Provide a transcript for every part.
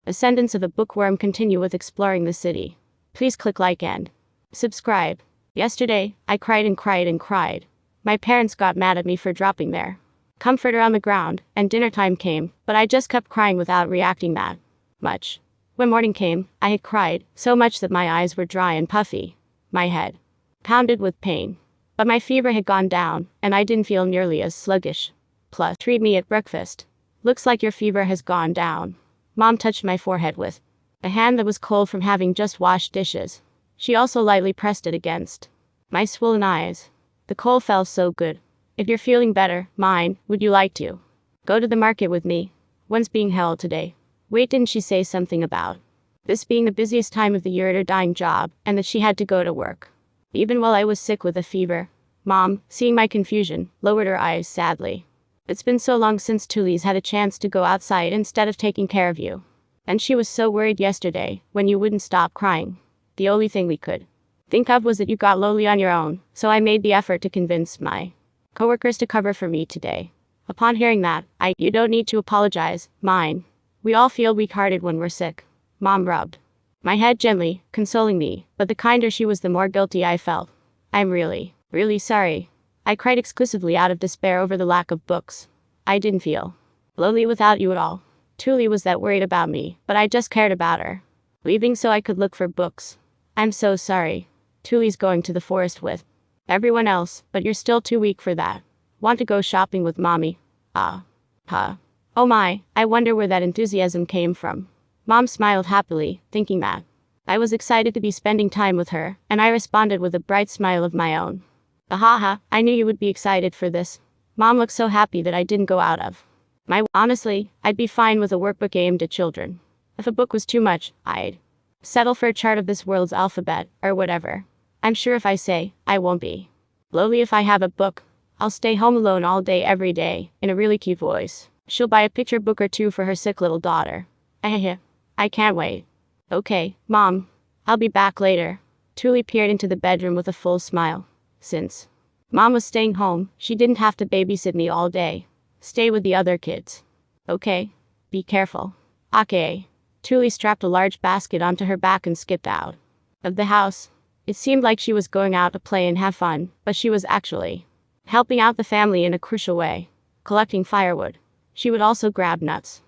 Ascendance of a Bookworm continue with exploring the city. Please click like and subscribe. Yesterday, I cried and cried and cried. My parents got mad at me for dropping their comforter on the ground, and dinner time came, but I just kept crying without reacting that much. When morning came, I had cried so much that my eyes were dry and puffy. My head pounded with pain. But my fever had gone down, and I didn't feel nearly as sluggish. Plus, treat me at breakfast. Looks like your fever has gone down. Mom touched my forehead with a hand that was cold from having just washed dishes. She also lightly pressed it against my swollen eyes. The cold felt so good. If you're feeling better, Myne, would you like to go to the market with me? One's being held today. Wait, didn't she say something about this being the busiest time of the year at her dying job, and that she had to go to work even while I was sick with a fever? Mom, seeing my confusion, lowered her eyes sadly. It's been so long since Tuli's had a chance to go outside instead of taking care of you. And she was so worried yesterday, when you wouldn't stop crying. The only thing we could think of was that you got lonely on your own, so I made the effort to convince my coworkers to cover for me today. Upon hearing that, you don't need to apologize, Myne. We all feel weak-hearted when we're sick. Mom rubbed my head gently, consoling me, but the kinder she was the more guilty I felt. I'm really sorry. I cried exclusively out of despair over the lack of books. I didn't feel lonely without you at all. Tuli was that worried about me, but I just cared about her. Leaving so I could look for books. I'm so sorry. Tuli's going to the forest with everyone else, but you're still too weak for that. Want to go shopping with mommy? Oh my, I wonder where that enthusiasm came from. Mom smiled happily, thinking that I was excited to be spending time with her, and I responded with a bright smile of my own. Ahaha, I knew you would be excited for this. Mom looked so happy that I didn't go out of my honestly, I'd be fine with a workbook aimed at children. If a book was too much, I'd settle for a chart of this world's alphabet, or whatever. I'm sure if I say, I won't be lonely if I have a book. I'll stay home alone all day every day, in a really cute voice. She'll buy a picture book or two for her sick little daughter. I can't wait. Okay, Mom. I'll be back later. Tuli peered into the bedroom with a full smile. Since Mom was staying home, she didn't have to babysit me all day. Stay with the other kids. Okay. Be careful. Okay. Tuli strapped a large basket onto her back and skipped out of the house. It seemed like she was going out to play and have fun, but she was actually helping out the family in a crucial way. Collecting firewood. She would also grab nuts.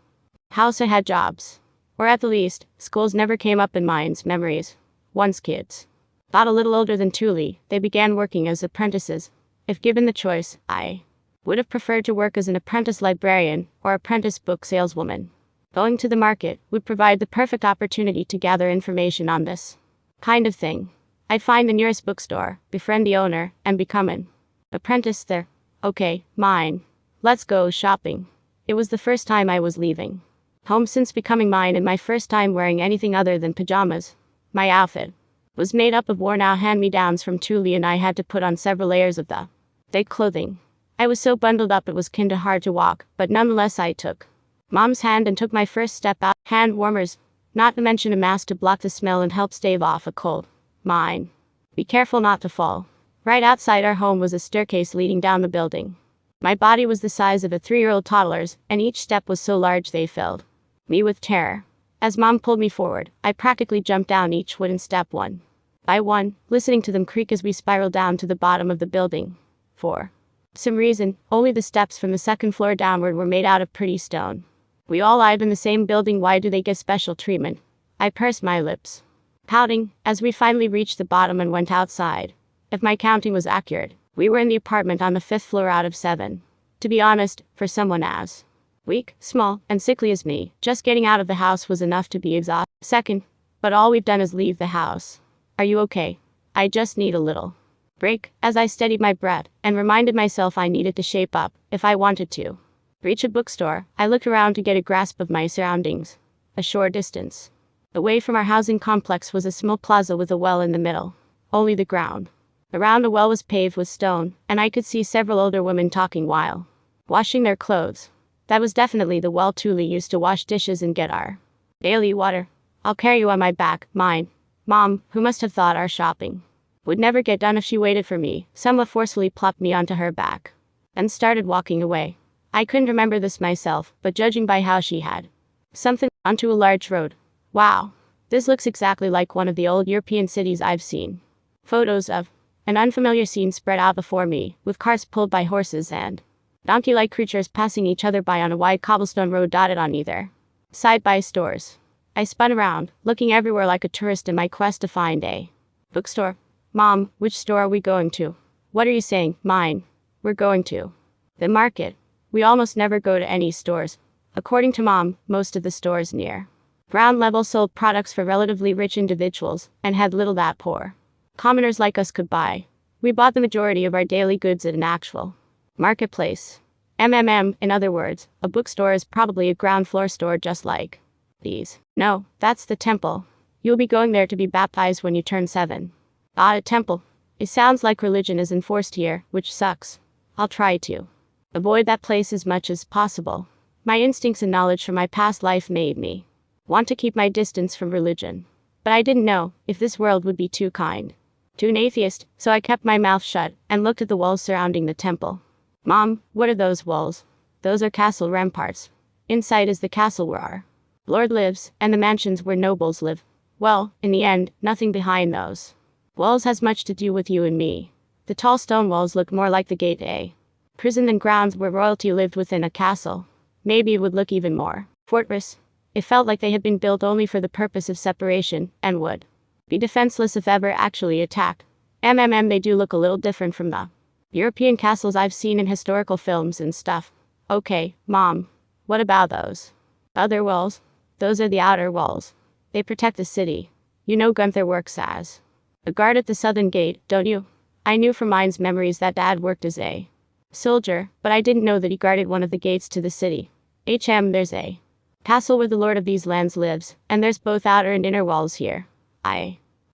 House had jobs. Or at the least, schools never came up in Myne's memories. Once kids got a little older than Tuli, they began working as apprentices. If given the choice, I would have preferred to work as an apprentice librarian or apprentice book saleswoman. Going to the market would provide the perfect opportunity to gather information on this kind of thing. I'd find the nearest bookstore, befriend the owner, and become an apprentice there. Okay, Myne. Let's go shopping. It was the first time I was leaving home since becoming Myne, and my first time wearing anything other than pajamas. My outfit was made up of worn-out hand-me-downs from Tuli, and I had to put on several layers of the thick clothing. I was so bundled up it was kinda hard to walk, but nonetheless I took Mom's hand and took my first step out. Hand warmers, not to mention a mask to block the smell and help stave off a cold. Myne. Be careful not to fall. Right outside our home was a staircase leading down the building. My body was the size of a 3-year-old toddler's, and each step was so large they filled me with terror. As Mom pulled me forward, I practically jumped down each wooden step one by one, listening to them creak as we spiraled down to the bottom of the building. For some reason, only the steps from the second floor downward were made out of pretty stone. We all live in the same building, why do they get special treatment? I pursed my lips, pouting, as we finally reached the bottom and went outside. If my counting was accurate, we were in the apartment on the 5th floor out of 7. To be honest, for someone as weak, small, and sickly as me, just getting out of the house was enough to be exhausted. Second, but all we've done is leave the house. Are you okay? I just need a little break, as I steadied my breath, and reminded myself I needed to shape up, if I wanted to reach a bookstore. I looked around to get a grasp of my surroundings. A short distance away from our housing complex was a small plaza with a well in the middle. Only the ground around the well was paved with stone, and I could see several older women talking while washing their clothes. That was definitely the well Tuli used to wash dishes and get our daily water. I'll carry you on my back, Myne. Mom, who must have thought our shopping would never get done if she waited for me, somewhat forcefully plopped me onto her back and started walking away. I couldn't remember this myself, but judging by how she had something onto a large road. Wow. This looks exactly like one of the old European cities I've seen. Photos of an unfamiliar scene spread out before me, with cars pulled by horses and donkey-like creatures passing each other by on a wide cobblestone road dotted on either side by stores. I spun around, looking everywhere like a tourist in my quest to find a bookstore. Mom, which store are we going to? What are you saying, Myne? We're going to the market. We almost never go to any stores. According to Mom, most of the stores near ground level sold products for relatively rich individuals, and had little that poor commoners like us could buy. We bought the majority of our daily goods at an actual marketplace. In other words, a bookstore is probably a ground floor store just like these. No, that's the temple. You'll be going there to be baptized when you turn 7. Ah, a temple. It sounds like religion is enforced here, which sucks. I'll try to avoid that place as much as possible. My instincts and knowledge from my past life made me want to keep my distance from religion. But I didn't know if this world would be too kind to an atheist, so I kept my mouth shut and looked at the walls surrounding the temple. Mom, what are those walls? Those are castle ramparts. Inside is the castle where our Lord lives, and the mansions where nobles live. Well, in the end, nothing behind those walls has much to do with you and me. The tall stone walls look more like the gate a prison than grounds where royalty lived within a castle. Maybe it would look even more fortress. It felt like they had been built only for the purpose of separation, and would be defenseless if ever actually attacked. They do look a little different from the European castles I've seen in historical films and stuff. Okay, Mom. What about those other walls? Those are the outer walls. They protect the city. You know Gunther works as a guard at the southern gate, don't you? I knew from Myne's memories that Dad worked as a soldier, but I didn't know that he guarded one of the gates to the city. There's a castle where the lord of these lands lives, and there's both outer and inner walls here.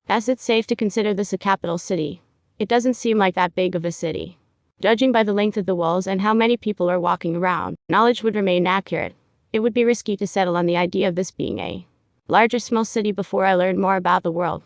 Is it safe to consider this a capital city? It doesn't seem like that big of a city. Judging by the length of the walls and how many people are walking around, knowledge would remain accurate. It would be risky to settle on the idea of this being a large or small city before I learned more about the world.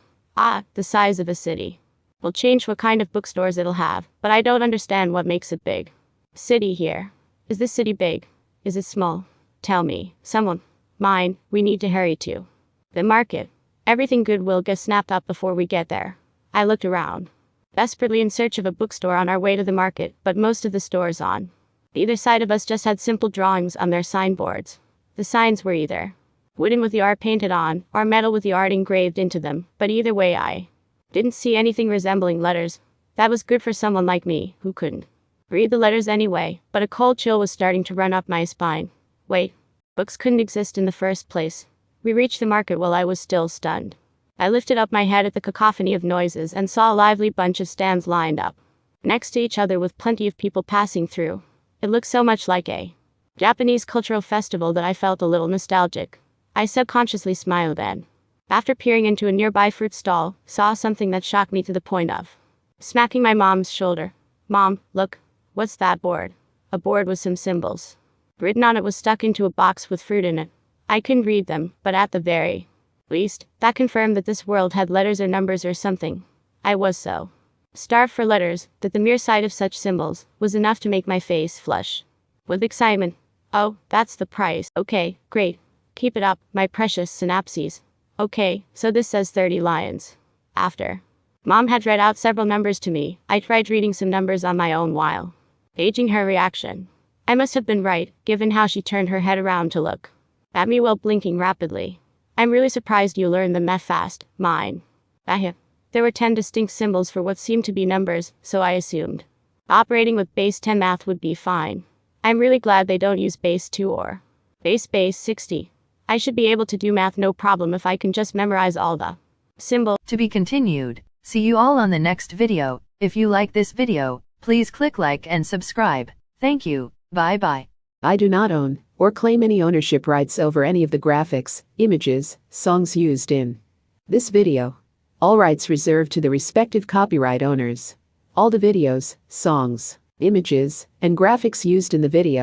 The size of a city will change what kind of bookstores it'll have, but I don't understand what makes it big. City here. Is this city big? Is it small? Tell me, someone. Myne, we need to hurry to the market. Everything good will get snapped up before we get there. I looked around, desperately in search of a bookstore on our way to the market, but most of the stores on either side of us just had simple drawings on their signboards. The signs were either wooden with the art painted on, or metal with the art engraved into them, but either way I didn't see anything resembling letters. That was good for someone like me, who couldn't read the letters anyway, but a cold chill was starting to run up my spine. Wait, books couldn't exist in the first place. We reached the market while I was still stunned. I lifted up my head at the cacophony of noises and saw a lively bunch of stands lined up next to each other with plenty of people passing through. It looked so much like a Japanese cultural festival that I felt a little nostalgic. I subconsciously smiled and, after peering into a nearby fruit stall, saw something that shocked me to the point of smacking my mom's shoulder. Mom, look. What's that board? A board with some symbols written on it was stuck into a box with fruit in it. I couldn't read them, but at the very least, that confirmed that this world had letters or numbers or something. I was so starved for letters that the mere sight of such symbols was enough to make my face flush with excitement. Oh, that's the price. Okay, great. Keep it up, my precious synapses. Okay, so this says 30 lions. After Mom had read out several numbers to me, I tried reading some numbers on my own while gauging her reaction. I must have been right, given how she turned her head around to look at me while blinking rapidly. I'm really surprised you learned them that fast, Myne. There were 10 distinct symbols for what seemed to be numbers, so I assumed operating with base 10 math would be fine. I'm really glad they don't use base 2 or base 60. I should be able to do math no problem if I can just memorize all the symbols. To be continued. See you all on the next video. If you like this video, please click like and subscribe. Thank you. Bye bye. I do not own or claim any ownership rights over any of the graphics, images, songs used in this video. All rights reserved to the respective copyright owners. All the videos, songs, images, and graphics used in the video